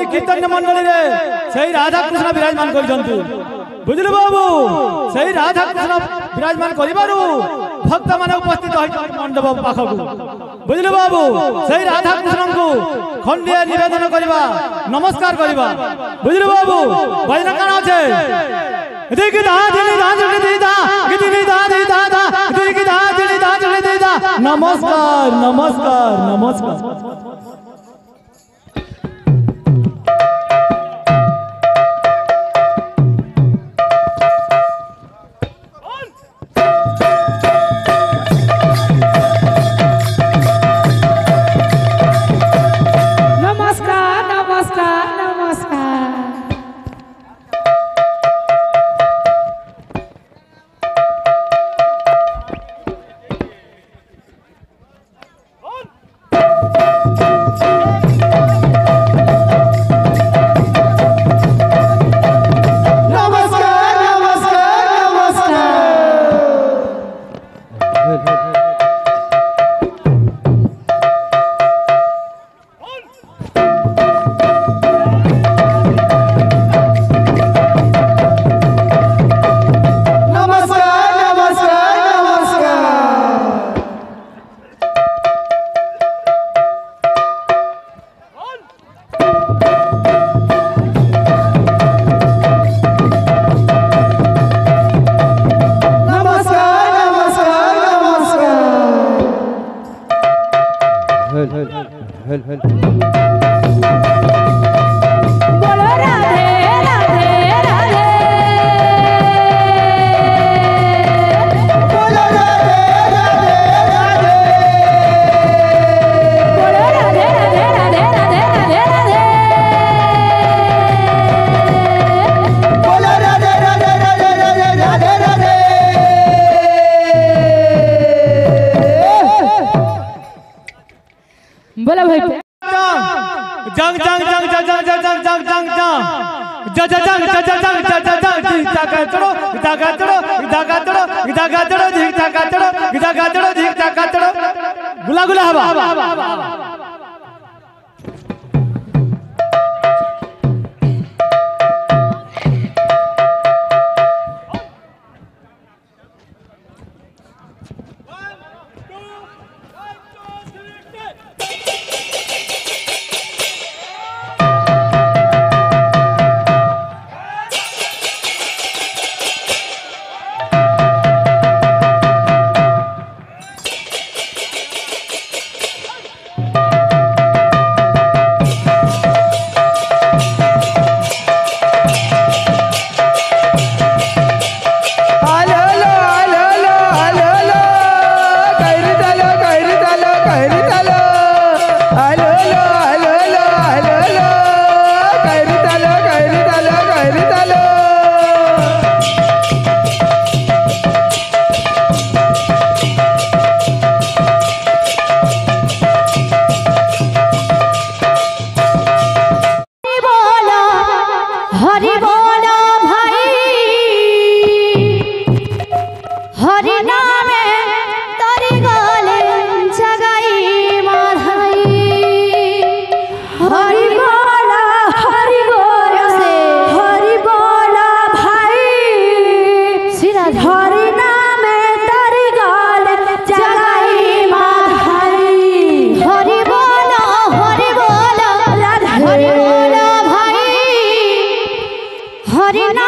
এই কীর্তন মণ্ডলী রে সেই রাধা কৃষ্ণ বিরাজমান করিছন্তি বুঝলি বাবু সেই রাধা কৃষ্ণ বিরাজমান করিবারু ভক্ত মানে উপস্থিত হইছন্তি মণ্ডপ পাখকু বুঝলি বাবু সেই রাধা কৃষ্ণଙ୍କୁ খন্ডিয়ে নিবেদন করিবা নমস্কার করিবা বুঝলি বাবু বাইনা কান আছে দেখি দা দিলি দা দিলি দিদা গিদিলি দা দিদা দা দেখি দা দিলি দা দিলি দিদা নমস্কার নমস্কার নমস্কার बोला भाई जंग जंग जंग जंग जंग जंग जंग जंग जंग जंग जंग जंग जंग जंग जंग चलो इधर चलो इधर चलो इधर चलो इधर चलो इधर चलो गुला गुला हवा हरि